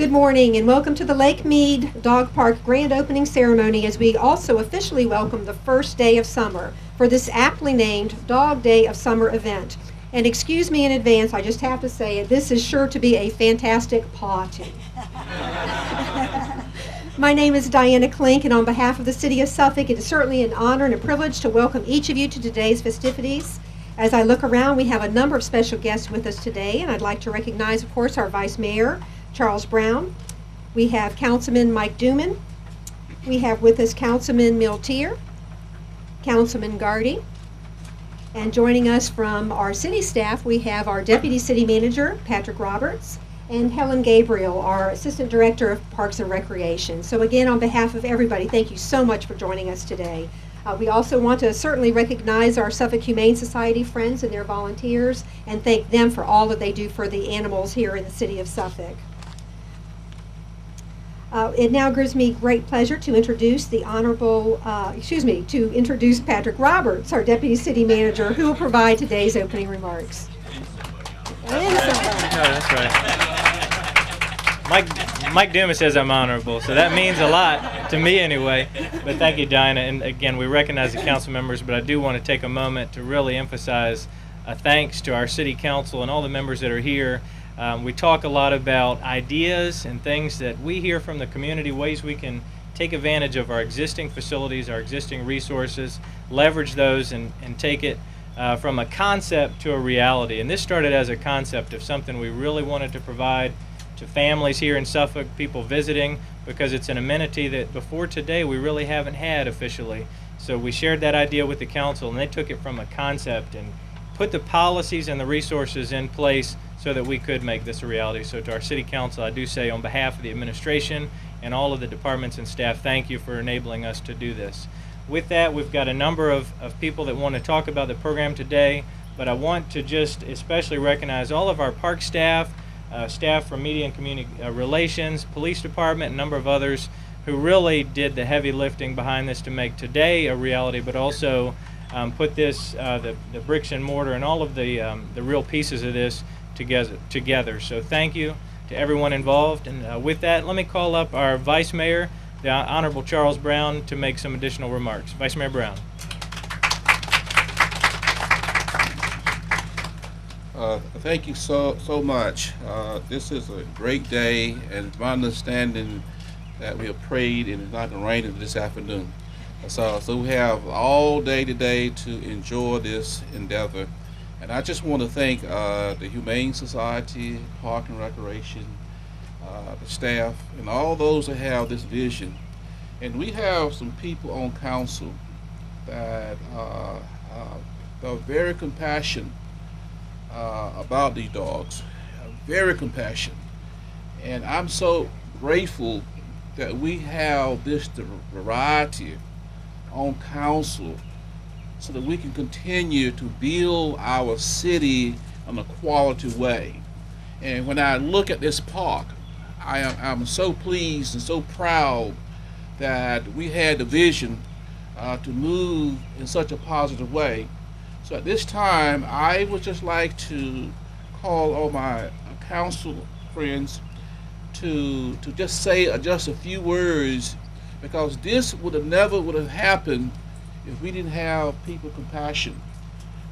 Good morning and welcome to the Lake Meade Dog Park grand opening ceremony as we also officially welcome the first day of summer for this aptly named Dog Day of Summer event. And excuse me in advance, I just have to say it, this is sure to be a fantastic party. My name is Diana Klink, and on behalf of the City of Suffolk, it is certainly an honor and a privilege to welcome each of you to today's festivities. As I look around, we have a number of special guests with us today, and I'd like to recognize, of course, our Vice Mayor, Charles Brown. We have Councilman Mike Duman. We have with us Councilman Miltier, Councilman Gardy, and joining us from our city staff, we have our Deputy City Manager, Patrick Roberts, and Helen Gabriel, our Assistant Director of Parks and Recreation. So again, on behalf of everybody, thank you so much for joining us today. We also want to certainly recognize our Suffolk Humane Society friends and their volunteers and thank them for all that they do for the animals here in the city of Suffolk. It now gives me great pleasure to introduce introduce Patrick Roberts, our Deputy City Manager, who will provide today's opening remarks. That's right. Mike Dumas says I'm honorable, so that means a lot to me anyway. But thank you, Dinah. And again, we recognize the council members, but I do want to take a moment to really emphasize thanks to our city council and all the members that are here. We talk a lot about ideas and things that we hear from the community, ways we can take advantage of our existing facilities, our existing resources, leverage those and take it from a concept to a reality. And this started as a concept of something we really wanted to provide to families here in Suffolk, people visiting, because it's an amenity that before today we really haven't had officially. So we shared that idea with the council and they took it from a concept and put the policies and the resources in place so that we could make this a reality. So to our city council, I do say on behalf of the administration and all of the departments and staff, thank you for enabling us to do this. With that, we've got a number of people that want to talk about the program today, but I want to just especially recognize all of our park staff, staff from Media and Community Relations, Police Department, a number of others who really did the heavy lifting behind this to make today a reality, but also put this, the bricks and mortar and all of the real pieces of this together. So thank you to everyone involved. And with that, let me call up our Vice Mayor, the Honorable Charles Brown, to make some additional remarks. Vice Mayor Brown. Thank you so much. This is a great day, and it's my understanding that we have prayed and it's not going to rain this afternoon. So we have all day today to enjoy this endeavor. And I just want to thank the Humane Society, Park and Recreation, the staff, and all those that have this vision. And we have some people on council that are very compassionate about these dogs, very compassionate. And I'm so grateful that we have this variety on council so that we can continue to build our city in a quality way. And when I look at this park, I'm so pleased and so proud that we had the vision to move in such a positive way. So at this time, I would just like to call all my council friends to just say just a few words, because this never would have happened if we didn't have people compassion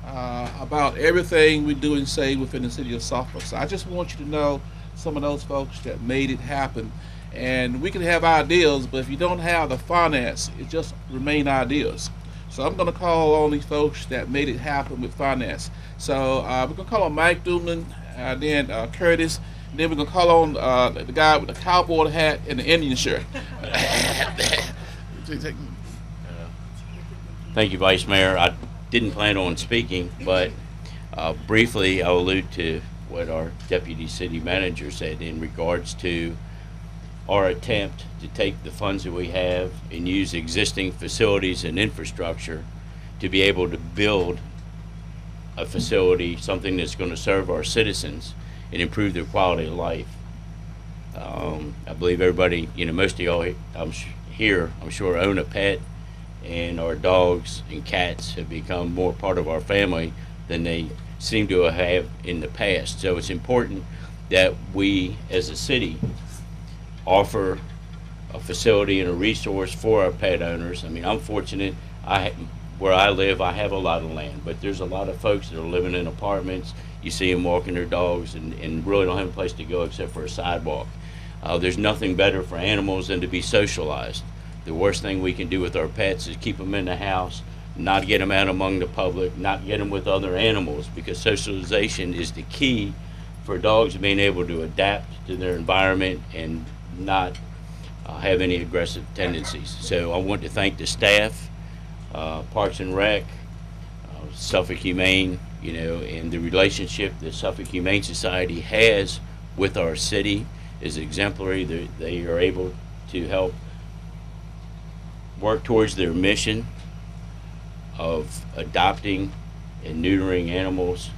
about everything we do and say within the city of Suffolk. So I just want you to know some of those folks that made it happen. And we can have ideas, but if you don't have the finance, it just remain ideas. So I'm going to call on these folks that made it happen with finance. So we're going to call on Mike Duman, then Curtis, and then we're going to call on the guy with the cowboy hat and the Indian shirt. Thank you, Vice Mayor. I didn't plan on speaking, but briefly I'll allude to what our Deputy City Manager said in regards to our attempt to take the funds that we have and use existing facilities and infrastructure to be able to build a facility, something that's going to serve our citizens and improve their quality of life. I believe everybody, most of y'all here, I'm sure, own a pet, and our dogs and cats have become more part of our family than they seem to have in the past. So it's important that we as a city offer a facility and a resource for our pet owners. I mean, I'm fortunate. Where I live, I have a lot of land, but there's a lot of folks that are living in apartments. You see them walking their dogs and really don't have a place to go except for a sidewalk. There's nothing better for animals than to be socialized. The worst thing we can do with our pets is keep them in the house, not get them out among the public, not get them with other animals, because socialization is the key for dogs being able to adapt to their environment and not have any aggressive tendencies. So I want to thank the staff, Parks and Rec, Suffolk Humane, and the relationship that Suffolk Humane Society has with our city is exemplary. They are able to help work towards their mission of adopting and neutering animals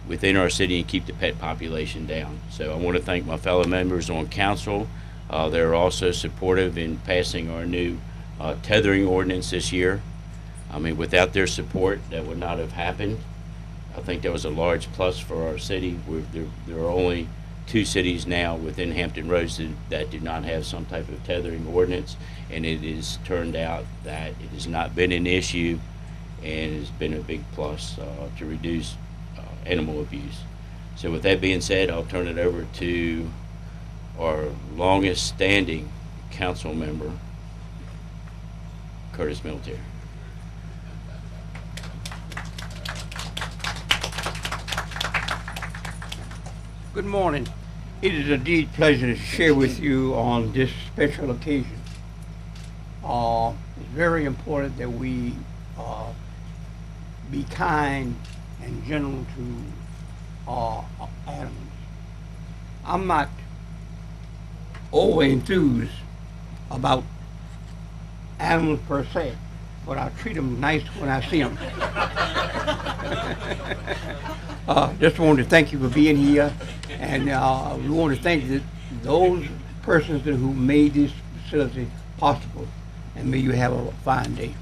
within our city and keep the pet population down. So I want to thank my fellow members on council. They're also supportive in passing our new tethering ordinance this year. I mean, without their support, that would not have happened. I think that was a large plus for our city. There are only 2 cities now within Hampton Roads that do not have some type of tethering ordinance, and it has turned out that it has not been an issue and has been a big plus to reduce animal abuse. So with that being said, I'll turn it over to our longest standing council member, Curtis Military. Good morning. It is indeed a pleasure to share with you on this special occasion. It's very important that we be kind and gentle to animals. I'm not over enthused about animals per se, but I treat them nice when I see them. Just wanted to thank you for being here, and we want to thank those persons who made this facility possible, and may you have a fine day.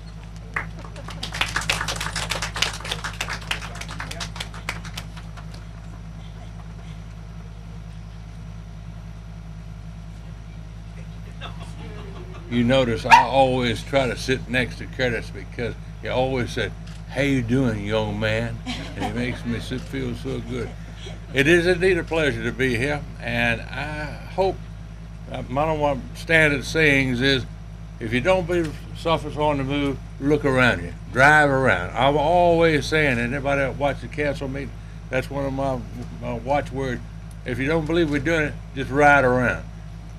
You notice I always try to sit next to Curtis because he always said, "How you doing, young man?" And it makes me feel so good. It is indeed a pleasure to be here, and I hope one of my standard sayings is, if you don't believe Suffolk's on the move, look around you, drive around. I'm always saying, and anybody that watches the council meeting, that's one of my watchwords. If you don't believe we're doing it, just ride around.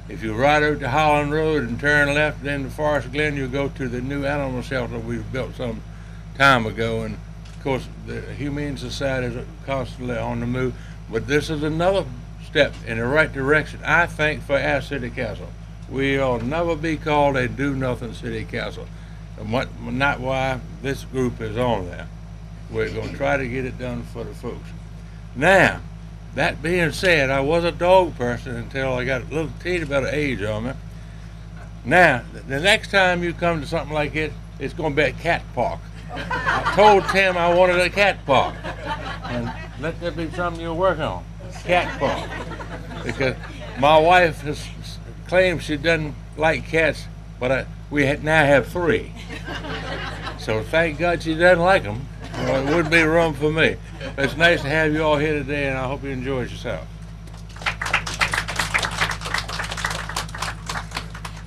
If you ride out to Holland Road and turn left, then to Forest Glen, you'll go to the new animal shelter we built some time ago. And of course, the Humane Society is constantly on the move. But this is another step in the right direction, I think, for our city council. We'll never be called a do-nothing city council. Not why this group is on there. We're going to try to get it done for the folks. Now, that being said, I was a dog person until I got a little teeny bit of age on me. Now, the next time you come to something like it, it's going to be a cat park. I told Tim I wanted a cat park. And let that be something you'll work on, cat park. Because my wife has claimed she doesn't like cats, but we now have 3. So thank God she doesn't like them. It wouldn't be room for me. But it's nice to have you all here today, and I hope you enjoyed yourself.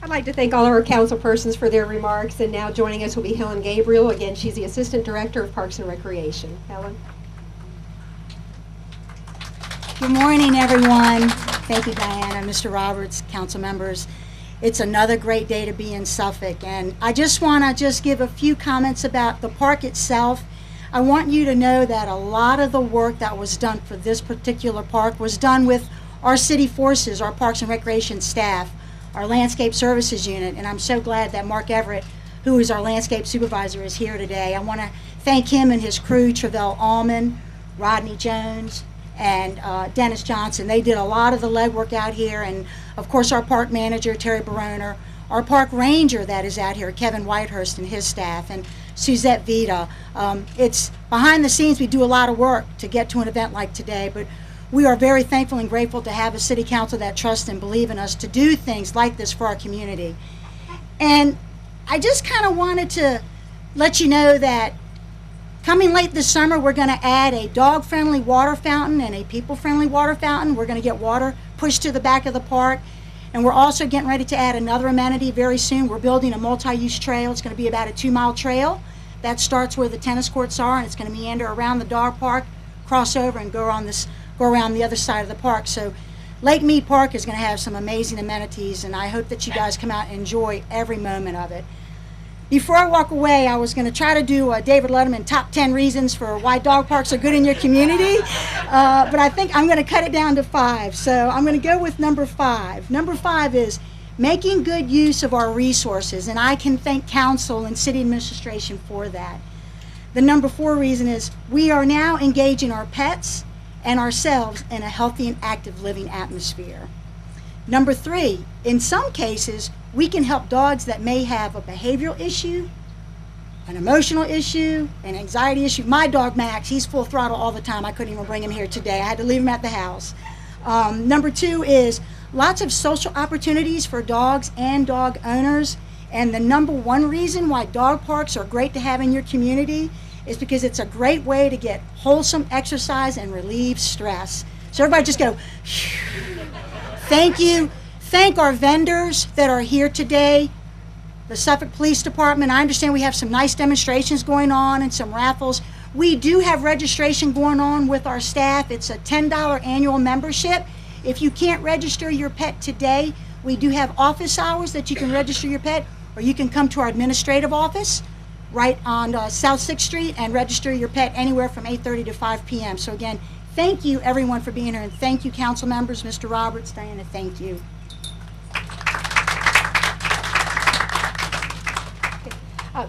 I'd like to thank all of our council persons for their remarks, and now joining us will be Helen Gabriel. Again, she's the Assistant Director of Parks and Recreation. Helen. Good morning, everyone. Thank you, Diana, Mr. Roberts, council members. It's another great day to be in Suffolk, and I just want to give a few comments about the park itself. I want you to know that a lot of the work that was done for this particular park was done with our city forces, our Parks and Recreation staff, our Landscape Services Unit, and I'm so glad that Mark Everett, who is our landscape supervisor, is here today. I want to thank him and his crew, Travell Allman, Rodney Jones, and Dennis Johnson. They did a lot of the legwork out here, and of course our park manager, Terry Baroner, our park ranger that is out here, Kevin Whitehurst and his staff, and Suzette Vita. It's behind the scenes, we do a lot of work to get to an event like today, but we are very thankful and grateful to have a city council that trusts and believes in us to do things like this for our community. And I just kind of wanted to let you know that coming late this summer, we're going to add a dog-friendly water fountain and a people-friendly water fountain. We're going to get water pushed to the back of the park. And we're also getting ready to add another amenity very soon. We're building a multi-use trail. It's going to be about a 2-mile trail. That starts where the tennis courts are, and it's going to meander around the dog park, cross over, and go around the other side of the park. So Lake Meade Park is going to have some amazing amenities, and I hope that you guys come out and enjoy every moment of it. Before I walk away, I was going to try to do a David Letterman top 10 reasons for why dog parks are good in your community, but I think I'm going to cut it down to 5. So I'm going to go with number 5. Number 5 is making good use of our resources, and I can thank council and city administration for that. The number 4 reason is we are now engaging our pets and ourselves in a healthy and active living atmosphere. Number 3, in some cases, we can help dogs that may have a behavioral issue, an emotional issue, an anxiety issue. My dog, Max, he's full throttle all the time. I couldn't even bring him here today. I had to leave him at the house. Number 2 is lots of social opportunities for dogs and dog owners. And the number 1 reason why dog parks are great to have in your community is because it's a great way to get wholesome exercise and relieve stress. So everybody just go, phew. Thank you. Thank our vendors that are here today. The Suffolk Police Department. I understand we have some nice demonstrations going on and some raffles. We do have registration going on with our staff. It's a $10 annual membership. If you can't register your pet today, we do have office hours that you can register your pet, or you can come to our administrative office right on South 6th Street and register your pet anywhere from 8:30 to 5 p.m. So again, thank you everyone for being here, and thank you council members, Mr. Roberts, Diana, thank you.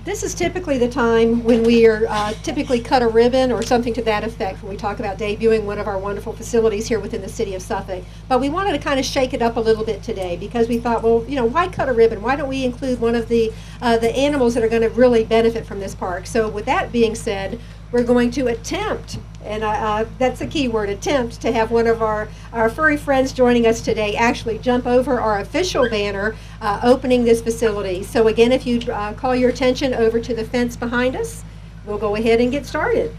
This is typically the time when we are typically cut a ribbon or something to that effect when we talk about debuting one of our wonderful facilities here within the city of Suffolk. But we wanted to kind of shake it up a little bit today because we thought, well, you know, why cut a ribbon? Why don't we include one of the animals that are going to really benefit from this park? So with that being said, we're going to attempt, and that's a key word, attempt, to have one of our furry friends joining us today actually jump over our official banner opening this facility. So again, if you call your attention over to the fence behind us, we'll go ahead and get started.